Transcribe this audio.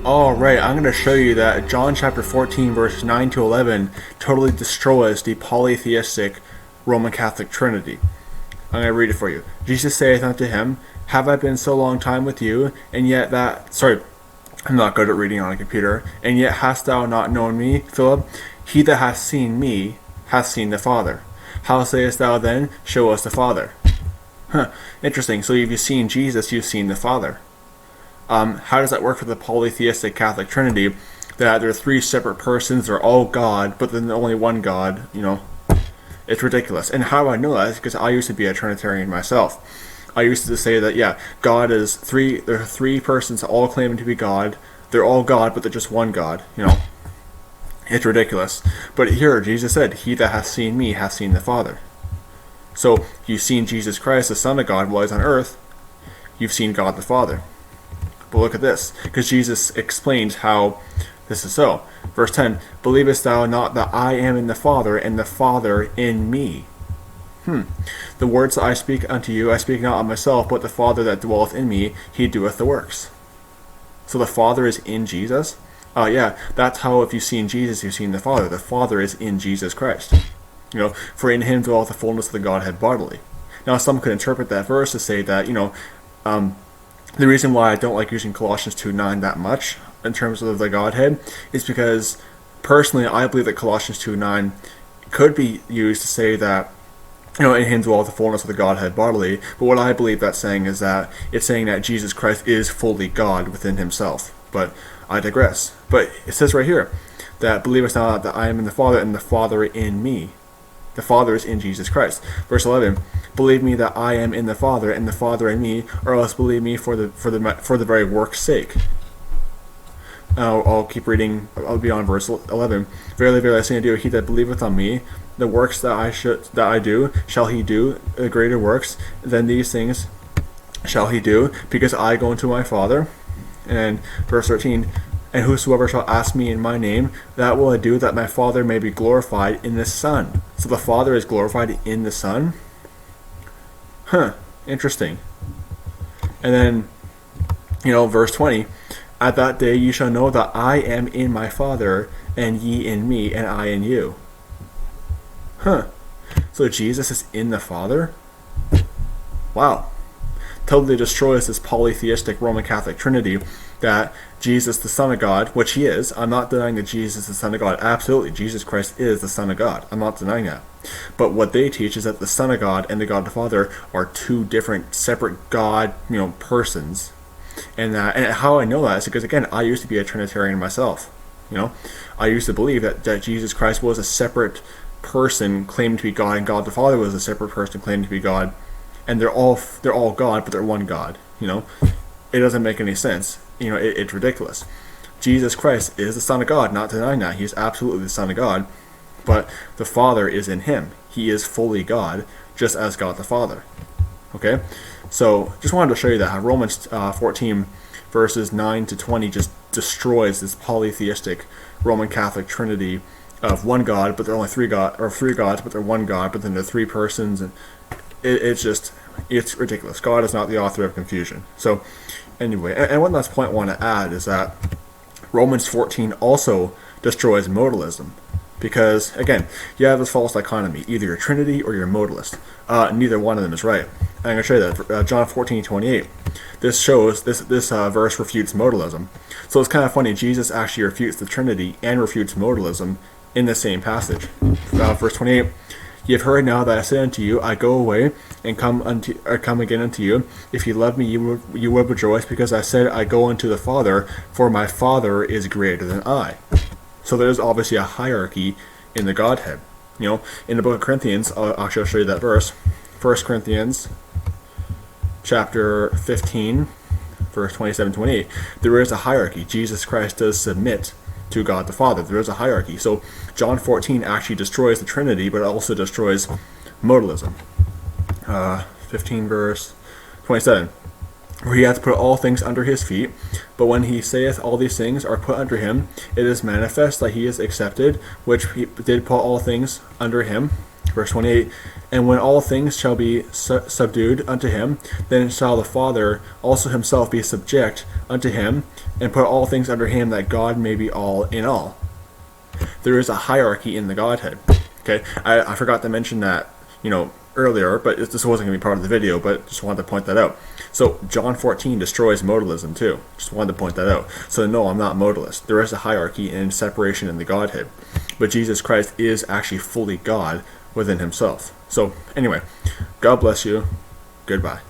Alright, I'm going to show you that John chapter 14 verses 9 to 11 totally destroys the polytheistic Roman Catholic Trinity. I'm going to read it for you. Jesus saith unto him, Have I been so long time with you, and yet that... Sorry, I'm not good at reading on a computer. And yet hast thou not known me, Philip? He that hath seen me hath seen the Father. How sayest thou then, Show us the Father? Interesting. So if you've seen Jesus, you've seen the Father. How does that work for the polytheistic Catholic Trinity? That there are three separate persons, they're all God, but then only one God, It's ridiculous. And how do I know that is because I used to be a Trinitarian myself. I used to say that, God is three, there are three persons all claiming to be God. They're all God, but they're just one God, It's ridiculous. But here, Jesus said, He that hath seen me hath seen the Father. So, you've seen Jesus Christ, the Son of God, while He's on earth. You've seen God the Father. But look at this, because Jesus explains how this is so. Verse 10, Believest thou not that I am in the Father, and the Father in me? The words that I speak unto you, I speak not of myself, but the Father that dwelleth in me, He doeth the works. So the Father is in Jesus? That's how if you've seen Jesus, you've seen the Father. The Father is in Jesus Christ. For in Him dwelleth the fullness of the Godhead bodily. Now some could interpret that verse to say that, the reason why I don't like using Colossians 2:9 that much in terms of the Godhead is because personally I believe that Colossians 2:9 could be used to say that in Him dwelleth the fullness of the Godhead bodily, but what I believe that's saying is that it's saying that Jesus Christ is fully God within Himself. But I digress. But it says right here that believest thou not that I am in the Father, and the Father in me. The Father is in Jesus Christ. Verse 11, Believe me that I am in the Father, and the Father in me, or else believe me for the very work's sake. I'll keep reading. I'll be on verse 11. Verily, verily, I say unto you, he that believeth on me, the works that I do, shall he do, the greater works than these things shall he do, because I go unto my Father. And verse 13, And whosoever shall ask me in my name, that will I do, that my Father may be glorified in the Son. So the Father is glorified in the Son? Interesting. And then, verse 20, At that day ye shall know that I am in my Father, and ye in me, and I in you. So Jesus is in the Father? Wow. Totally destroys this polytheistic Roman Catholic Trinity that Jesus, the Son of God, which He is. I'm not denying that Jesus is the Son of God. Absolutely, Jesus Christ is the Son of God. I'm not denying that. But what they teach is that the Son of God and the God the Father are two different, separate God, persons. And how I know that is because, again, I used to be a Trinitarian myself. I used to believe that Jesus Christ was a separate person claiming to be God, and God the Father was a separate person claiming to be God. And they're all God, but they're one God. It doesn't make any sense. It's ridiculous. Jesus Christ is the Son of God, not denying that. He is absolutely the Son of God, but the Father is in Him. He is fully God, just as God the Father. Okay? So, just wanted to show you that how Romans 14 verses 9 to 20 just destroys this polytheistic Roman Catholic Trinity of one God, but they're only three gods, but they're one God, but then they're three persons, and it's ridiculous. God is not the author of confusion. So, anyway, and one last point I want to add is that Romans 14 also destroys modalism. Because, again, you have this false dichotomy. Either you're Trinity or you're modalist. Neither one of them is right. And I'm going to show you that. John 14:28. This verse refutes modalism. So it's kind of funny. Jesus actually refutes the Trinity and refutes modalism in the same passage. Verse 28. Ye have heard now that I say unto you, I go away and come again unto you. If ye love me, you will rejoice, because I said, I go unto the Father, for my Father is greater than I. So there's obviously a hierarchy in the Godhead. In the book of Corinthians, I'll show you that verse. 1 Corinthians chapter 15, verse 27-28. There is a hierarchy. Jesus Christ does submit to God the Father. There is a hierarchy. So John 14 actually destroys the Trinity, but it also destroys modalism. 15 verse 27. For he hath put all things under his feet, but when he saith all these things are put under him, it is manifest that he is accepted, which he did put all things under him. Verse 28, and when all things shall be subdued unto him, then shall the Father also himself be subject unto him, and put all things under him, that God may be all in all. There is a hierarchy in the Godhead. Okay, I forgot to mention that, earlier, but this wasn't going to be part of the video, but just wanted to point that out. So John 14 destroys modalism too. Just wanted to point that out. So no, I'm not modalist. There is a hierarchy and separation in the Godhead, but Jesus Christ is actually fully God within himself. So anyway, God bless you. Goodbye.